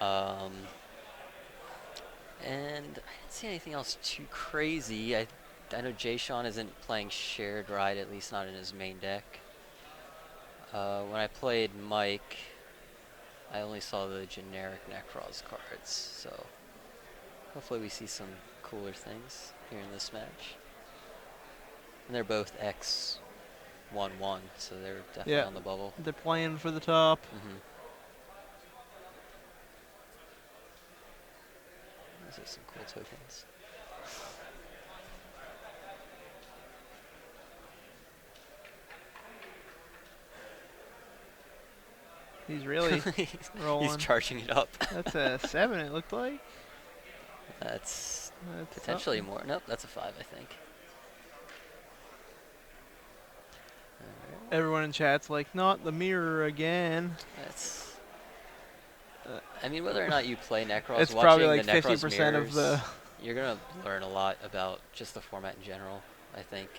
And I didn't see anything else too crazy. I know Jayshawn isn't playing shared ride, at least not in his main deck. When I played Mike, I only saw the generic Necros cards, so hopefully we see some cooler things here in this match. And they're both X11, so they're definitely on the bubble. They're playing for the top. Those are some cool tokens. He's really rolling. He's charging it up. That's a 7, it looked like. That's potentially more. Nope, that's a 5, I think. Everyone in chat's like, not the mirror again. That's. I mean, whether or not you play Necros, it's watching probably like the Necros 50% mirrors, of the. You're gonna learn a lot about just the format in general, I think.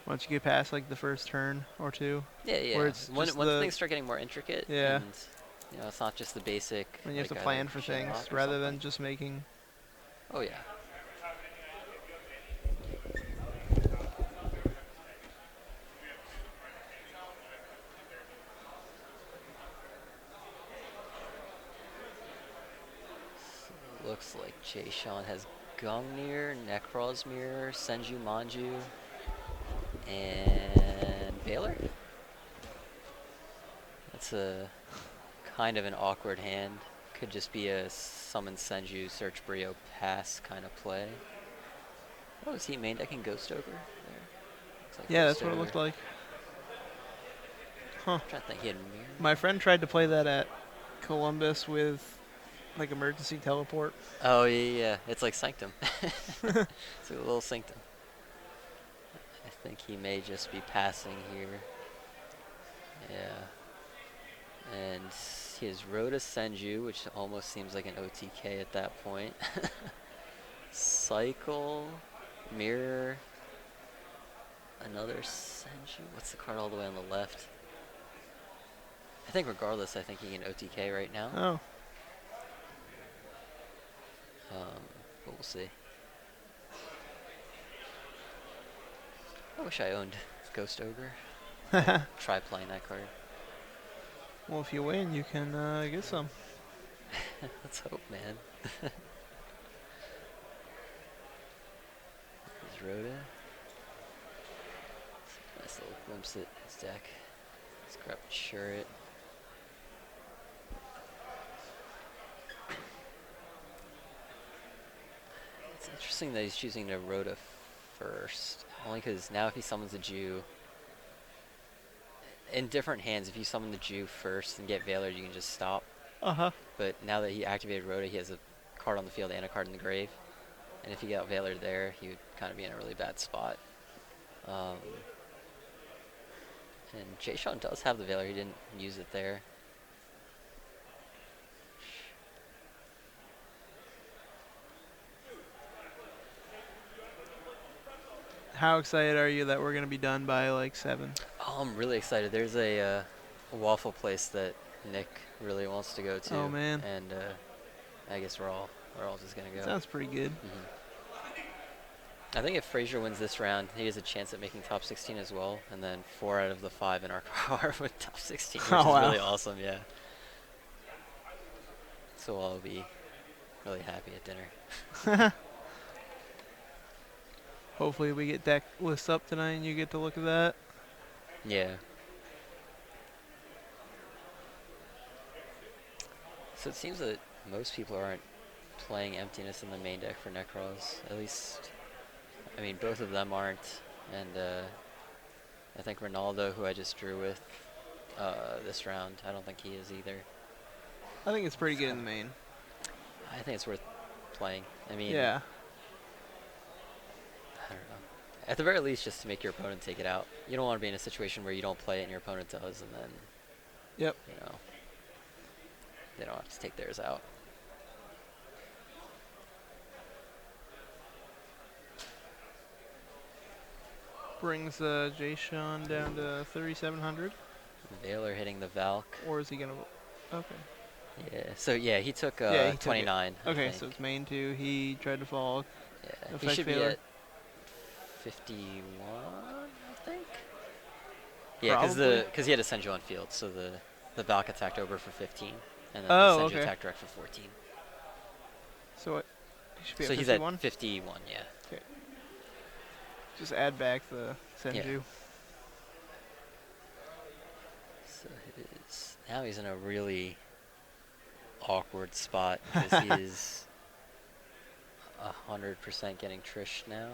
Once you get past like the first turn or two. Yeah. Where it's Once things start getting more intricate, and it's not just the basic. And you have to plan for things rather than just making. Oh yeah. So looks like Jayshawn has Gungnir, Necros Mirror, Senju Manju, and Baylor. That's a kind of an awkward hand. Could just be a summon Senju, search Brio, pass kind of play. Oh, is he main decking Ghost Ogre there? Like yeah, that's what it looked like. Huh. I'm trying to think, he had mirror. My friend tried to play that at Columbus with like emergency teleport. Oh yeah. It's like Sanctum. It's like a little Sanctum. I think he may just be passing here. Yeah. And he has Rhoda Senju, which almost seems like an OTK at that point. Cycle, Mirror, another Senju. What's the card all the way on the left? I think regardless, I think he can OTK right now. Oh. But we'll see. I wish I owned Ghost Ogre. Try playing that card. Well, if you win, you can get some. Let's hope, man. There's Rhoda. Nice little glimpse at his deck. Let's grab Churret. It's interesting that he's choosing to Rhoda first. Only because now if he summons a Jew, in different hands, if you summon the Jew first and get Valor, you can just stop. But now that he activated Rhoda, he has a card on the field and a card in the grave. And if he got Valor there, he would kind of be in a really bad spot. And Jayshawn does have the Valor. He didn't use it there. How excited are you that we're going to be done by like 7? Oh, I'm really excited. There's a waffle place that Nick really wants to go to. Oh man! And I guess we're all just gonna go. Sounds pretty good. I think if Frazier wins this round, he has a chance at making top 16 as well. And then 4 out of the 5 in our car with top 16, which is really awesome. Yeah. So I'll be really happy at dinner. Hopefully we get deck lists up tonight and you get to look at that. Yeah. So it seems that most people aren't playing Emptiness in the main deck for Necros. At least, I mean, both of them aren't. And I think Ronaldo, who I just drew with this round, I don't think he is either. I think it's pretty good in the main. I think it's worth playing. I mean, yeah. I don't know. At the very least, just to make your opponent take it out. You don't want to be in a situation where you don't play it and your opponent does, and then, yep, you know, they don't have to take theirs out. Brings Jayshawn down to 3,700. Valor hitting the Valk. Or is he going to... Okay. Yeah. So yeah, he took Yeah, he took it. 29, I Okay, think. so it's main 2. He tried to fall. Yeah. He Effect should be failure. at 51, I think. Yeah, Probably. because he had a Senju on field, so the Valk attacked over for 15, and then the Oh, Senju okay. attacked direct for 14. So what? He should be at So he's at 51. 51. Yeah. Okay. Just add back the Yeah. Senju. So now he's in a really awkward spot because he is 100% getting Trish now.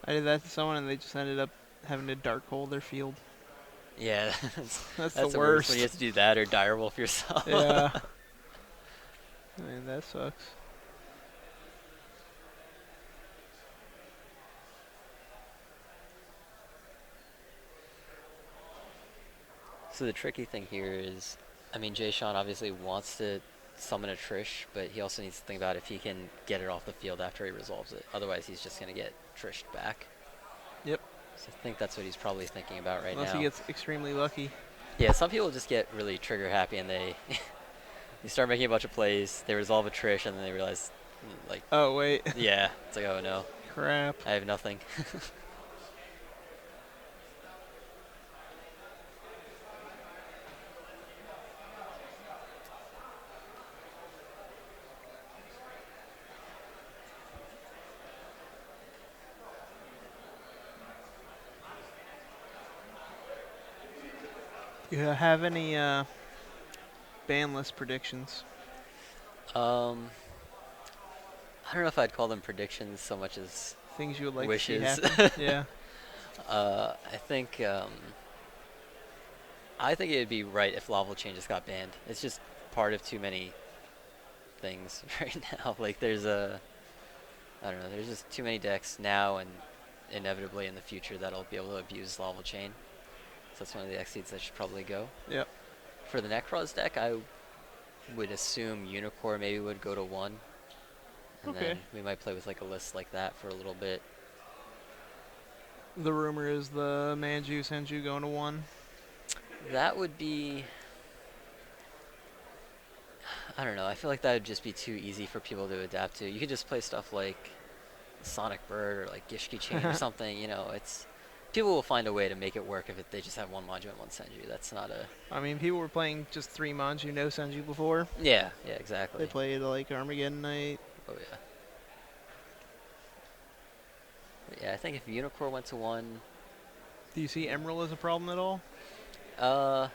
I did that to someone and they just ended up having to dark hole their field. Yeah, That's the that's the worst when you worst. have to do that or direwolf yourself. Yeah. I mean, that sucks. So the tricky thing here is, I mean, Jayshawn obviously wants to summon a Trish, but he also needs to think about if he can get it off the field after he resolves it. Otherwise, he's just going to get Trished back. Yep. So I think that's what he's probably thinking about right Unless now. he gets extremely lucky. Yeah, some people just get really trigger happy and they start making a bunch of plays, they resolve a Trish, and then they realize, like, Oh, wait. yeah, it's like, oh no, Crap. I have nothing. Do you have any ban list predictions? um, I don't know if I'd call them predictions so much as Things you would like wishes. to see happen? Yeah. I think it would be right if Lava Changes got banned. It's just part of too many things right now. Like I don't know, there's just too many decks now and inevitably in the future that'll be able to abuse Lava Chain. So that's one of the X seeds that should probably go. Yep. For the Necros deck, I would assume Unicorn maybe would go to 1. And Okay. then we might play with like a list like that for a little bit. The rumor is the Manju Senju going to 1. That would be, I don't know, I feel like that would just be too easy for people to adapt to. You could just play stuff like Sonic Bird or like Gishki Chain or something, you know, it's people will find a way to make it work if they just have one Manju and one Senju. That's not a I mean, people were playing just 3 Manju, no Senju before. yeah, They exactly. played like Armageddon Night. Oh yeah. But yeah, I think if Unicorn went to 1, Do you see Emerald as a problem at all? uh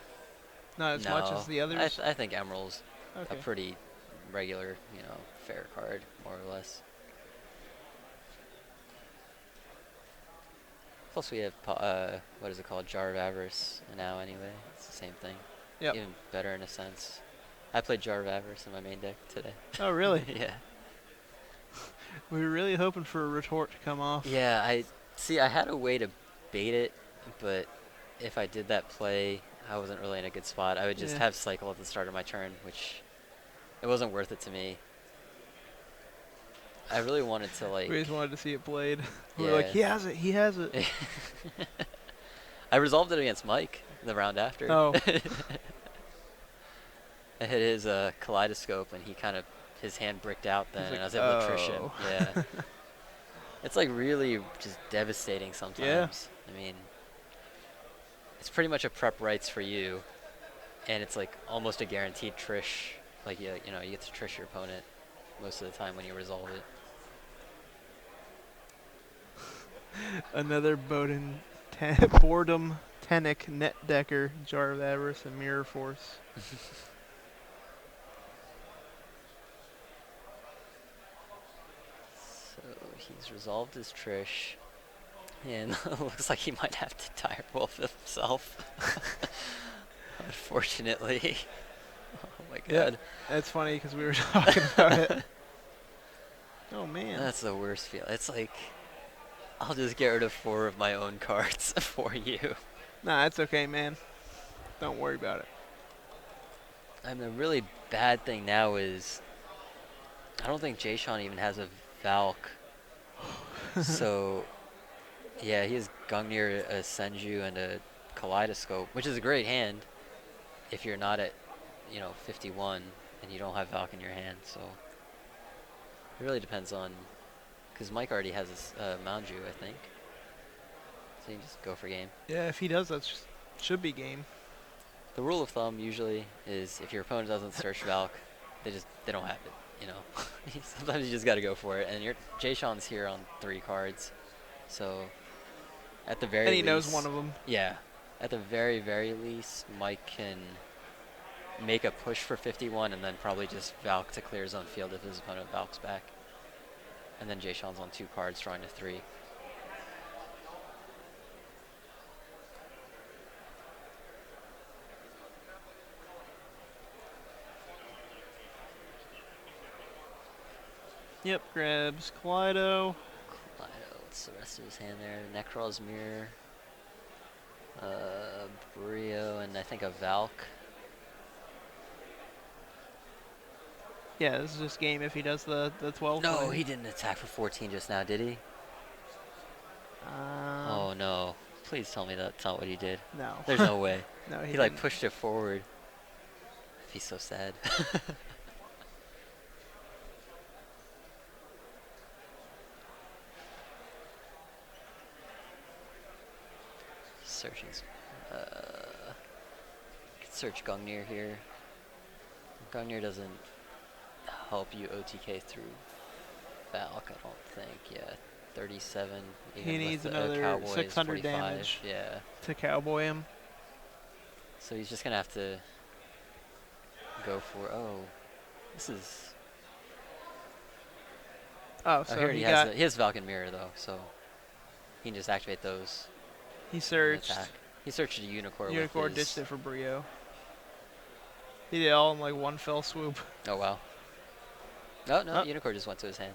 Not as no. much as the others? I think Emerald's a Okay. pretty regular, you know, fair card, more or less. Plus we have, what is it called, Jar of Avarice now anyway. It's the same thing. Yep. Even better in a sense. I played Jar of Avarice in my main deck today. Oh, really? Yeah. We were really hoping for a retort to come off. Yeah, I had a way to bait it, but if I did that play, I wasn't really in a good spot. I would just Yeah. have cycle at the start of my turn, which it wasn't worth it to me. I really wanted to like. We just wanted to see it played. We Yeah. were like, he has it, he has it. I resolved it against Mike the round after. Oh. I hit his kaleidoscope and his hand bricked out then, He's like, and I was able to trish him. "Oh." Yeah. It's like really just devastating sometimes. I mean, it's pretty much a prep rights for you, and it's like almost a guaranteed trish. Like you know, you get to trish your opponent most of the time when you resolve it. Another Boredom Tenic Net Decker, Jar of Avarice, and Mirror Force. So he's resolved his trish, and looks like he might have to tire wolf himself. Unfortunately. Oh my god. Yeah, that's funny because we were talking about it. Oh man. That's the worst feeling. It's like, I'll just get rid of 4 of my own cards for you. Nah, it's okay, man. Don't worry about it. And the really bad thing now is, I don't think Jayshawn even has a Valk. So, yeah, he has Gungnir, a Senju, and a Kaleidoscope, which is a great hand if you're not at, 51 and you don't have Valk in your hand. So it really depends on, because Mike already has his Manju, I think. So you just go for game. Yeah, if he does, that should be game. The rule of thumb usually is if your opponent doesn't search Valk, they don't have it. Sometimes you just got to go for it. And Jayshawn's here on 3 cards, so at the very And he least, knows one of them. Yeah, at the very least, Mike can make a push for 51 and then probably just Valk to clear his own field if his opponent Valks back. And then Jayshawn's on 2 cards, drawing to 3. Yep, grabs Kaleido. What's the rest of his hand there? Necral's Mirror, Brio, and I think a Valk. Yeah, this is just game if he does the 12. No, play. he didn't attack for 14 just now, did he? Oh no. Please tell me that's not what he did. No. There's no way. No, He like pushed it forward. I'd be so sad. Searching. Could search Gungnir here. Gungnir doesn't help you OTK through Valk, I don't think. Yeah, 37. He needs with another Cowboy is 600 45. damage. Yeah. To cowboy him. So he's just gonna have to go for. Oh, this is. Oh, so here he has Valk and Mirror though, so he can just activate those. He searched. He searched a Unicorn. Unicorn ditched it for Brio. He did it all in like one fell swoop. Oh wow. No, Unicorn just went to his hand.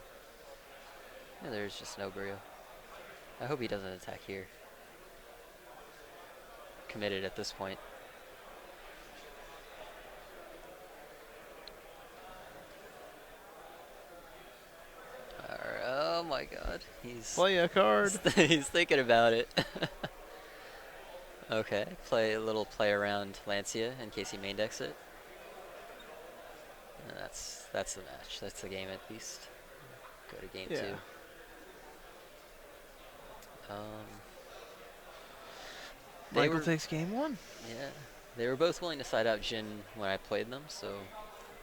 Yeah, there's just no Brio. I hope he doesn't attack here. Committed at this point. Oh my god. Play a card. He's thinking about it. Okay, play a little play around Lancia in case he main decks it. And that's the match. That's the game at least. Go to game 2. Michael takes game 1. Yeah, they were both willing to side out Jin when I played them, so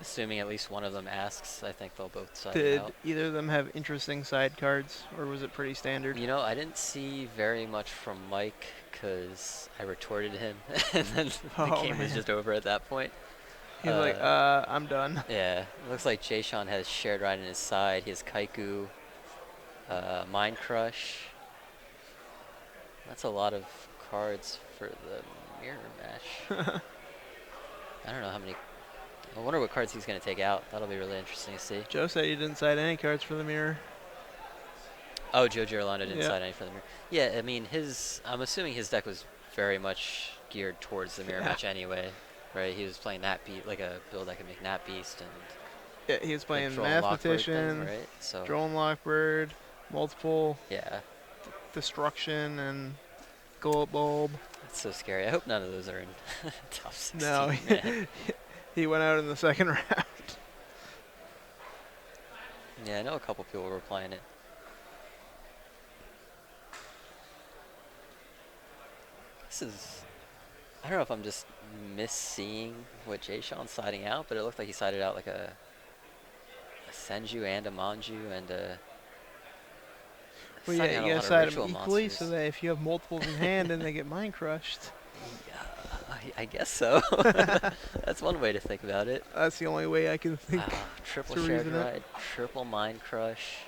assuming at least one of them asks, I think they'll both side it out. Did either of them have interesting side cards, or was it pretty standard? I didn't see very much from Mike because I retorted him, and then the game was just over at that point. He's like, I'm done. Yeah, looks like Jayshawn has Shared Ride on his side. He has Kaiku, Mind Crush. That's a lot of cards for the mirror match. I don't know how many. I wonder what cards he's going to take out. That'll be really interesting to see. Joe said he didn't side any cards for the mirror. Oh, Joe Girolando didn't side any for the mirror. Yeah, I mean, I'm assuming his deck was very much geared towards the mirror match anyway, right? He was playing that like a build that could make Nat Beast and. Yeah, he was playing Mathematician, right? So Drone Lockbird, multiple. Yeah. Destruction and Gullet Bulb. That's so scary. I hope none of those are in top 16. No, he went out in the second round. Yeah, I know a couple people were playing it. I don't know if I'm just misseeing what Jayshawn's siding out, but it looked like he sided out like a Senju and a Manju and a. Well, yeah, you gotta side them equally so that if you have multiples in hand and they get mind crushed. Yeah, I guess so. That's one way to think about it. That's the only way I can think. Triple Shared Ride, triple Mind Crush.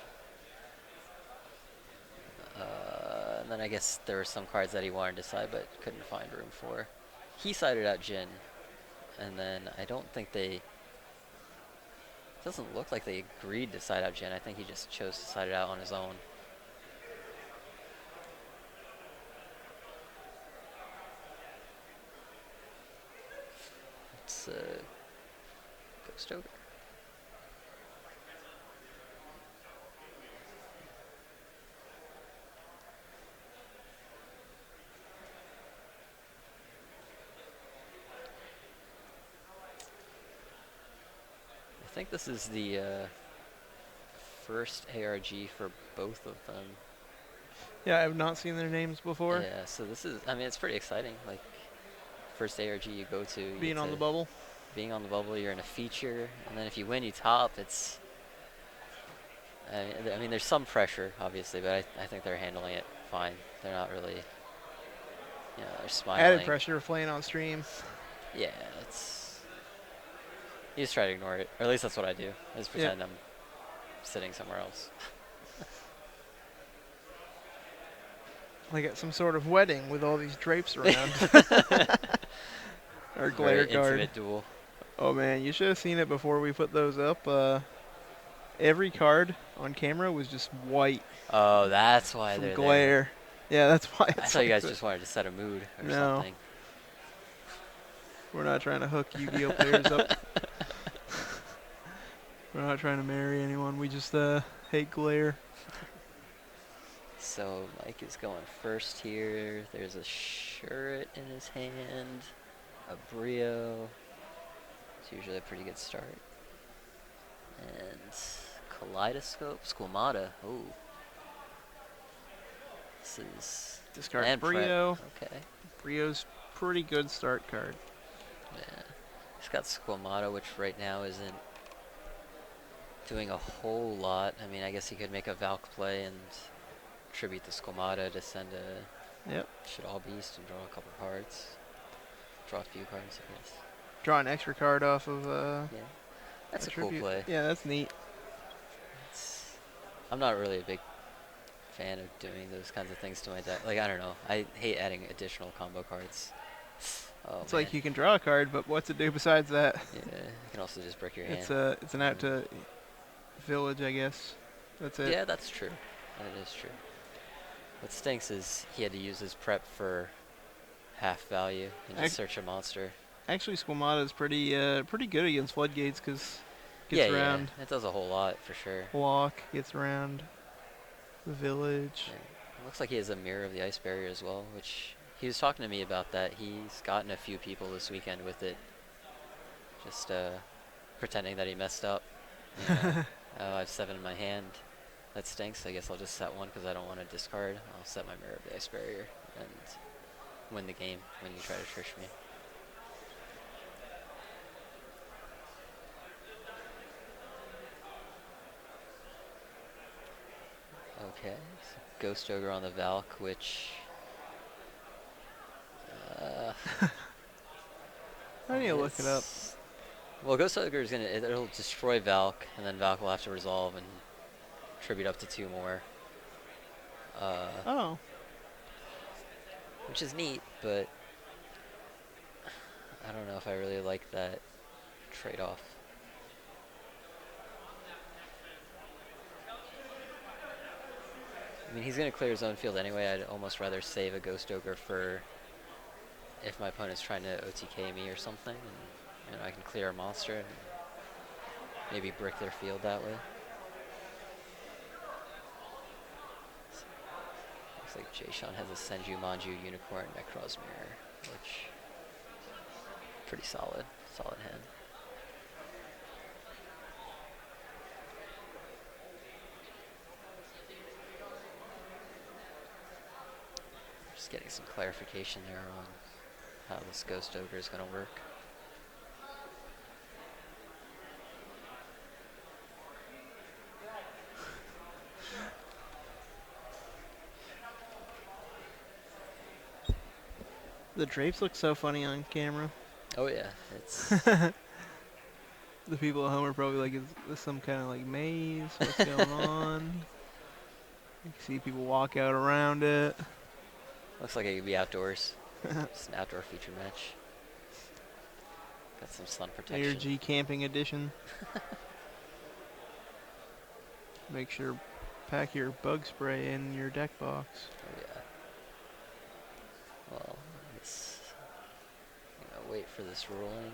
And then I guess there were some cards that he wanted to side but couldn't find room for. He sided out Jin, and then I don't think they. It doesn't look like they agreed to side out Jin. I think he just chose to side it out on his own. It's Ghost Ogre. think this is the first ARG for both of them. Yeah, I have not seen their names before. Yeah, so this is, I mean, it's pretty exciting. Like, first ARG you go to. You being on the bubble. Being on the bubble, you're in a feature. And then if you win, you top. It's, I mean, there's some pressure, obviously, but I think they're handling it fine. They're not really, you know, they're smiling. Added pressure of playing on stream. Yeah, it's, you just try to ignore it. Or at least that's what I do. I just pretend I'm sitting somewhere else. Like at some sort of wedding with all these drapes around. Our glare guard. Intimate duel. Oh man, you should have seen it before we put those up. Every card on camera was just white. Oh, that's why they're glare. There. Yeah, that's why. I thought you guys just wanted to set a mood or something. We're not trying to hook Yu-Gi-Oh players up. We're not trying to marry anyone. We just hate glare. So Mike is going first here. There's a shirt in his hand, a brio. It's usually a pretty good start. And kaleidoscope, squamata. Oh, this is discard brio. Okay, brio's pretty good start card. Yeah, he's got squamata, which right now isn't doing a whole lot. I mean, I guess he could make a Valk play and tribute the Squamata to send a Shadal Beast and draw a couple cards. Draw a few cards, I guess. Draw an extra card off of yeah. That's a cool play. Yeah, that's neat. I'm not really a big fan of doing those kinds of things to my deck. Like, I don't know. I hate adding additional combo cards. Oh, it's like you can draw a card, but what's it do besides that? Yeah, you can also just break your hand. It's an out to village, I guess. That's it. Yeah, that's true. That is true. What stinks is he had to use his prep for half value and just search a monster. Actually, Squamata is pretty good against floodgates because gets around. Yeah, it does a whole lot for sure. Block, gets around the village. Yeah. It looks like he has a Mirror of the Ice Barrier as well, which he was talking to me about that. He's gotten a few people this weekend with it, just pretending that he messed up. You know, I have 7 in my hand. That stinks. I guess I'll just set one because I don't want to discard. I'll set my Mirror of the Ice Barrier and win the game when you try to trish me. Okay, so Ghost Ogre on the Valk, which... I need to look it up. Well, Ghost Ogre is gonna, it'll destroy Valk, and then Valk will have to resolve and tribute up to 2 more. Oh. Which is neat, but I don't know if I really like that trade-off. I mean, he's going to clear his own field anyway. I'd almost rather save a Ghost Ogre for if my opponent's trying to OTK me or something, and you know, I can clear a monster and maybe brick their field that way. Looks like Jayshawn has a Senju, Manju, Unicorn, Necros Mirror, which pretty solid hand. Just getting some clarification there on how this Ghost Ogre is going to work. The drapes look so funny on camera. Oh yeah, it's... The people at home are probably like, is this some kind of like maze? What's going on? You can see people walk out around it. Looks like it could be outdoors. It's an outdoor feature match. Got some sun protection. ARG camping edition. Make sure pack your bug spray in your deck box. Oh yeah. Well, let's wait for this rolling.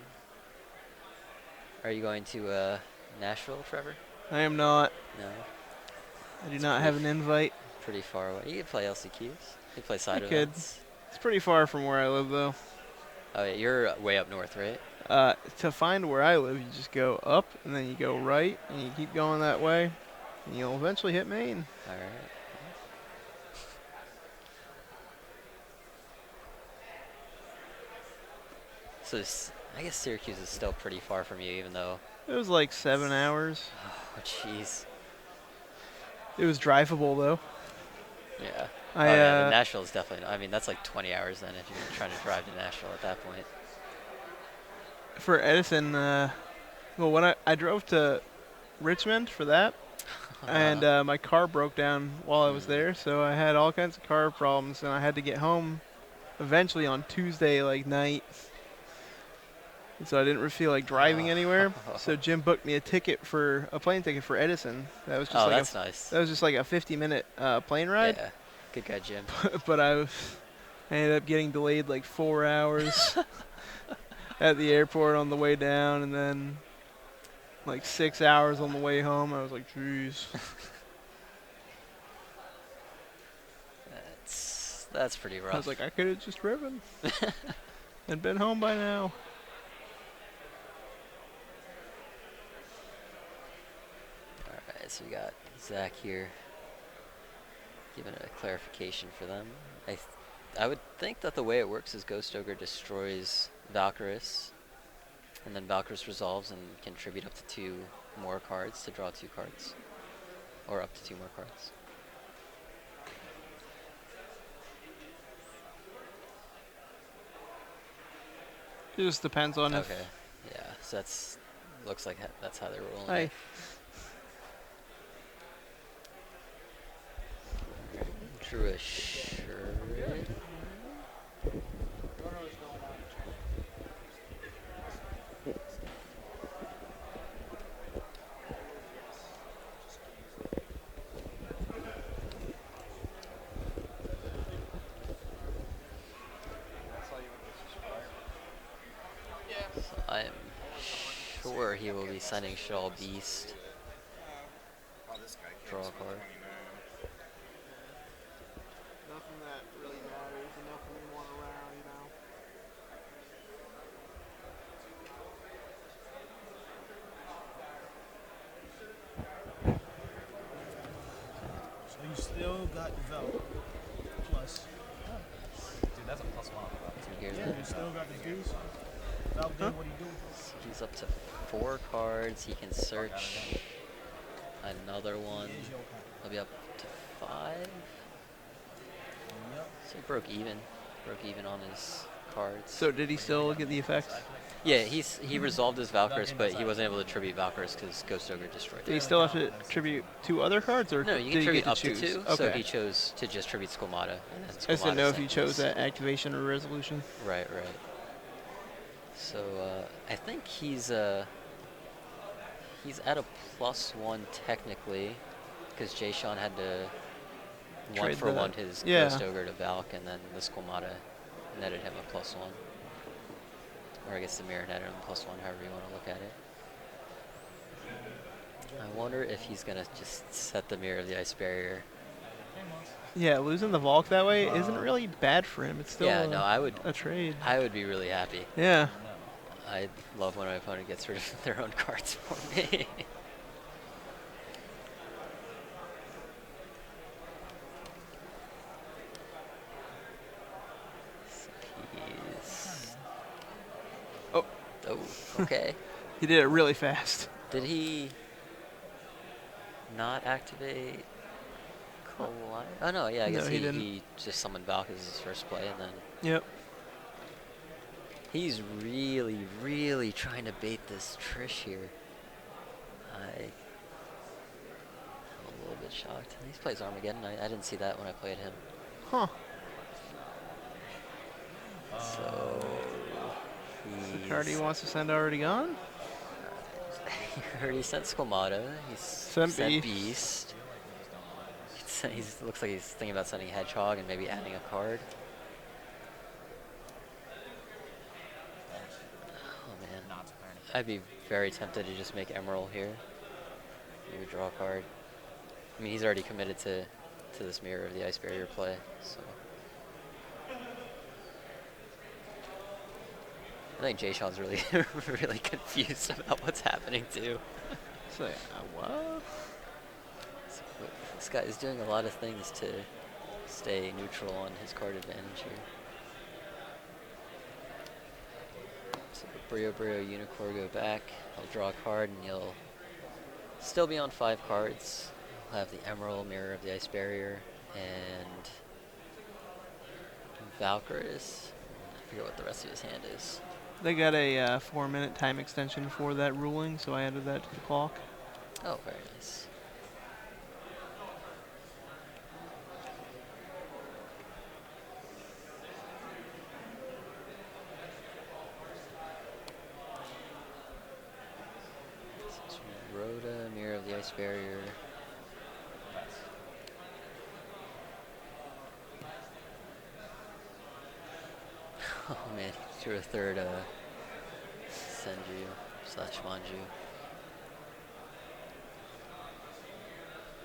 Are you going to Nashville, Trevor? I am not. No. I do not have an invite. Pretty far away. You could play LCQs. You could play side I events. could. It's pretty far from where I live, though. Oh, yeah, you're way up north, right? To find where I live, you just go up and then you go right and you keep going that way, and you'll eventually hit Maine. All right. So I guess Syracuse is still pretty far from you, even though. It was like 7 hours. Oh, jeez. It was drivable though. Yeah. I Oh, yeah. The Nashville is definitely. I mean, that's like 20 hours then if you're trying to drive to Nashville at that point. For Edison, well, when I drove to Richmond for that, and my car broke down while I was there, so I had all kinds of car problems, and I had to get home eventually on Tuesday like night. And so I didn't feel like driving anywhere. So Jim booked me a plane ticket for Edison. That was just Oh, like that's nice. that was just like a 50-minute plane ride. Yeah. Good guy, Jim. But I ended up getting delayed like 4 hours at the airport on the way down, and then like 6 hours on the way home. I was like, jeez. That's pretty rough. I was like, I could have just driven and been home by now. Alright, so we got Zach here giving a clarification for them. I would think that the way it works is Ghost Ogre destroys Valkyrus, and then Valkyrus resolves and can contribute up to 2 more cards to draw 2 cards. Or up to 2 more cards. It just depends on Okay, yeah, so looks like that's how they're rolling. Hi. Drew a shirt. So I am sure he will be sending Shaw Beast. Draw a card. Nothing that really matters, nothing we want around, you know. So you still got developed. Plus. Dude, that's a +1 on the Here's Yeah, it. you still got the deuce. Without doing what he do. So he's up to 4 cards. He can search another one. Here's your card. He'll be up to 5. Yep. So he broke even. Broke even on his cards. So did he still get the effects? Yeah, he resolved his Valkyrus, but he wasn't able to tribute Valkyrus because Ghost Ogre destroyed Did he it. still have to tribute 2 other cards, or No, you did can he tribute get up to to choose? 2. Okay. So he chose to just tribute Skolmata. And then I just didn't Skolmata know if sent you chose his- that activation or resolution. Right. So I think he's at a +1 technically, because Jayshawn had to one Trade for the- one his yeah. Ghost Ogre to Valk, and then the Skolmata netted him a +1. Or I guess the mirror netted him a +1, however you want to look at it. I wonder if he's gonna just set the Mirror of the Ice Barrier. Yeah, losing the Valk that way isn't really bad for him. It's still Yeah, no, I would trade. be really happy. Yeah. I love when my opponent gets rid of their own cards for me. So he's... Oh. Oh, okay. He did it really fast. Did he not activate Collide? Oh, no, yeah, I guess No, he didn't. he just summoned Valk as his first play, and then... Yep. He's really, really trying to bait this Trish here. I'm a little bit shocked. He plays Armageddon. I didn't see that when I played him. Huh. So The card he wants to send already gone? he already sent Skolmata. He's Sent sent Beast. Beast. He looks like he's thinking about sending Hedgehog and maybe adding a card. Oh man, I'd be very tempted to just make Emerald here. You would draw a card. I mean, he's already committed to this Mirror of the Ice Barrier play, so. I think Jayshawn's really, really confused about what's happening too. It's like, what? This guy is doing a lot of things to stay neutral on his card advantage here. So Brio Unicorn go back. He'll draw a card and he'll still be on 5 cards. He'll have the Emerald, Mirror of the Ice Barrier, and Valkyries. I forget what the rest of his hand is. They got a 4-minute time extension for that ruling, so I added that to the clock. Oh, very nice. This is Rhoda, Mirror of the Ice Barrier. Oh man, he drew a third Senju/Manju.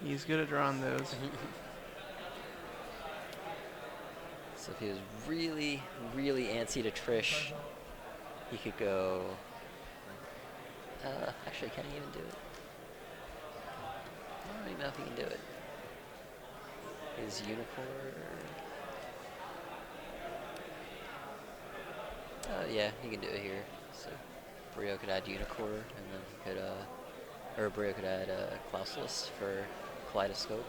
He's good at drawing those. So if he was really, really antsy to Trish, he could go. Actually, can he even do it? I don't even know if he can do it. His Unicorn. Yeah, he can do it here. So Brio could add Unicorn, and then he could, or Brio could add Klausulus for Kaleidoscope,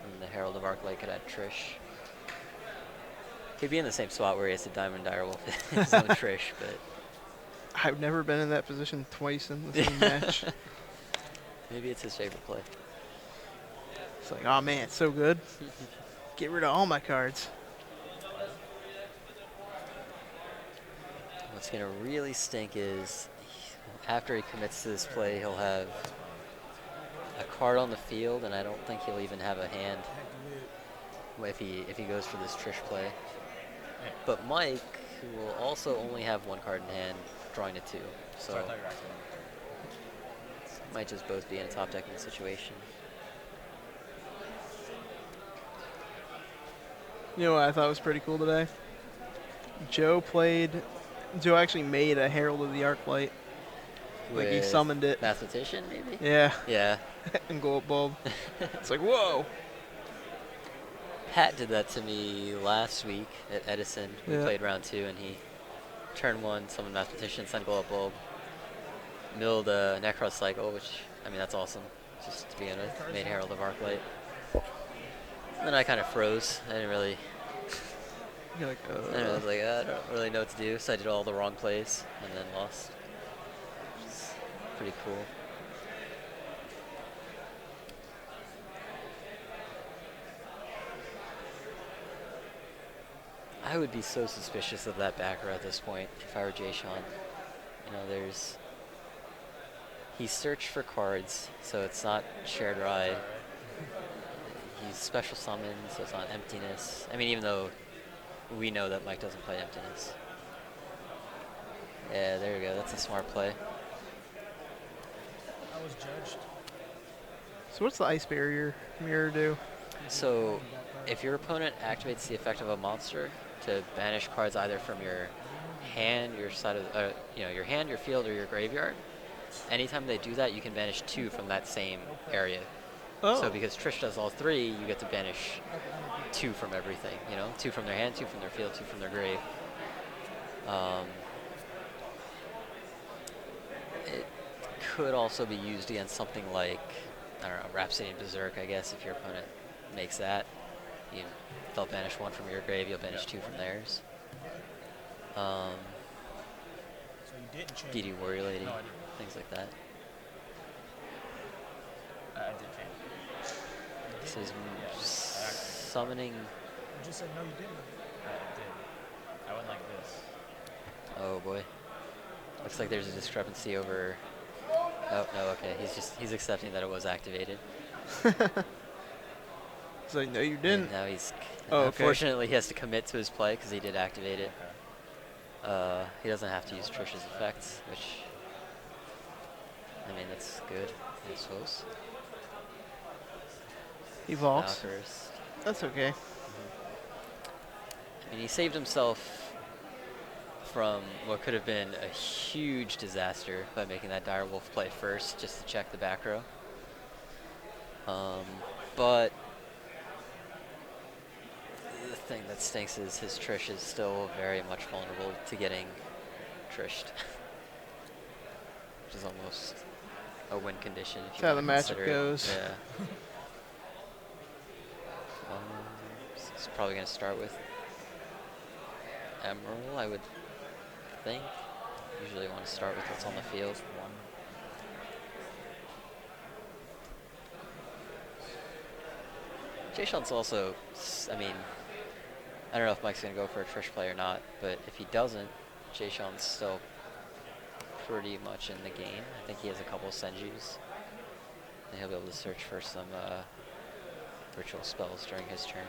and the Herald of Arclight could add Trish. He'd be in the same spot where he has to Diamond Direwolf his own Trish, but I've never been in that position twice in the same match. maybe it's his favorite play. It's like, oh man, it's so good. Get rid of all my cards. What's going to really stink is after he commits to this play, he'll have a card on the field, and I don't think he'll even have a hand if he goes for this Trish play. But Mike will also only have 1 card in hand, drawing a 2. So Sorry, I thought you were acting. might just both be in a top decking situation. You know what I thought was pretty cool today? Joe actually made a Herald of the Arclight. Like he With summoned it. Mathematician, maybe? Yeah. Yeah. And go up bulb. It's like, whoa. Pat did that to me last week at Edison. We Yeah. played round 2, and he turn 1, summoned Mathematician, sent Glow Up Bulb, milled a Necros Cycle, which, I mean, that's awesome, just to begin with. Made Herald of Arclight. And then I kind of froze. I didn't really, You're like, I was like, I don't really know what to do, so I did all the wrong plays, and then lost. Which is pretty cool. I would be so suspicious of that backer at this point if I were Jayshawn. You know, he searched for cards, so it's not shared ride. He's special summoned, so it's not emptiness. I mean, even though we know that Mike doesn't play emptiness. Yeah, there we go. That's a smart play. I was judged. so what's the Ice Barrier mirror do? So, if your opponent activates the effect of a monster to banish cards either from your hand, your side of, your hand, your field, or your graveyard, anytime they do that, you can banish 2 from that same area. Oh. So because Trish does all 3, you get to banish 2 from everything. You know, 2 from their hand, 2 from their field, 2 from their grave. It could also be used against something like, I don't know, Rhapsody and Berserk, I guess, if your opponent makes that. They'll banish 1 from your grave, you'll banish 2 from theirs. So you didn't change. DD Warrior Lady, No, I didn't. things like that. I did change. This is Yeah, I actually summoning. You just said no, you didn't. I did. I went like this. Oh boy. Looks like there's a discrepancy over. Oh no, okay. He's accepting that it was activated. It's like, no, you And didn't. now he's. Oh, okay. Unfortunately, he has to commit to his play because he did activate it. He doesn't have to use Trish's effects, which. I mean, that's good, I suppose. He vaults. Valkyries. That's okay. I mean, he saved himself from what could have been a huge disaster by making that direwolf play first just to check the back row. But the thing that stinks is his Trish is still very much vulnerable to getting Trished. Which is almost a win condition. If That's you how wanna the matchup consider it. goes. Yeah. So it's probably going to start with Emerald, I would think. Usually want to start with what's on the field. Jayshawn's also, I mean, I don't know if Mike's going to go for a Trish play or not, but if he doesn't, Jayshawn's still pretty much in the game. I think he has a couple of Senjus. And he'll be able to search for some ritual spells during his turn.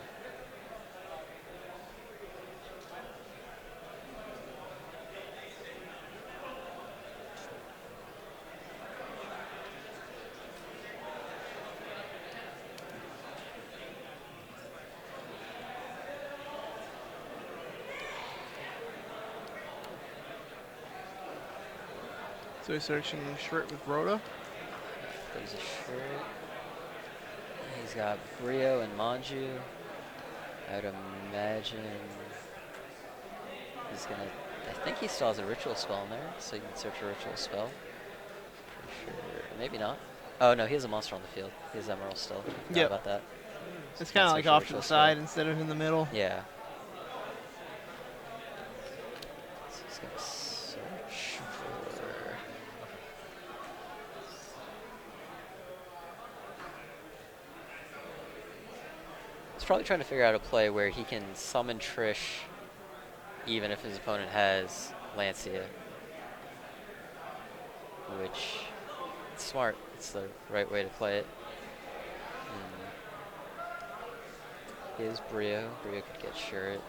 So he's searching shirt with Rhoda. There's a shirt. He's got Brio and Manju. I would imagine he's gonna. I think he still has a ritual spell in there, so you can search a ritual spell. Pretty sure. Maybe not. Oh no, he has a monster on the field. He has Emerald still. Forgot Yep. about that. It's So kind of that's like a off to ritual the spell. side instead of in the middle. Yeah. So he's gonna search for. He's probably trying to figure out a play where he can summon Trish even if his opponent has Lancia. Which, it's smart. It's the right way to play it. Here's Brio. Brio could get Shirt.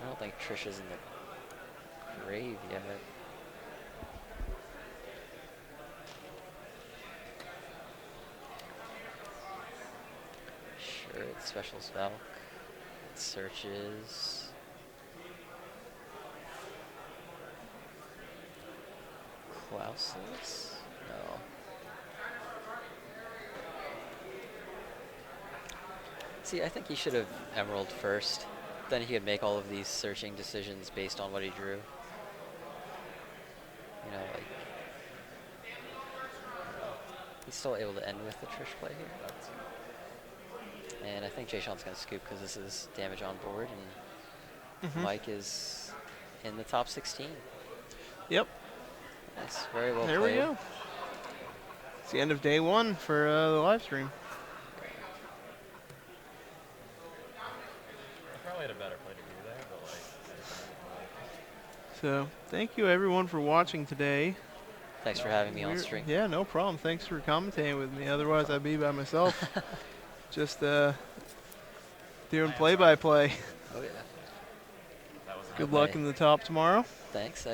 I don't think Trish is in the grave yet. Shirt, special spell. Searches. Klausus? No. See, I think he should have Emerald first. Then he could make all of these searching decisions based on what he drew. You know, like... he's still able to end with the Trish play here. And I think Jayshawn's going to scoop because this is damage on board, and Mike is in the top 16. Yep. Nice, very well There played. we go. It's the end of day one for the live stream. I probably had a better play to do there, but like. So thank you everyone for watching today. Thanks for having me on We're- stream. Yeah, no problem. Thanks for commentating with me. Otherwise, I'd be by myself, just doing play-by-play. Oh yeah. That was Good luck in the top tomorrow. Thanks.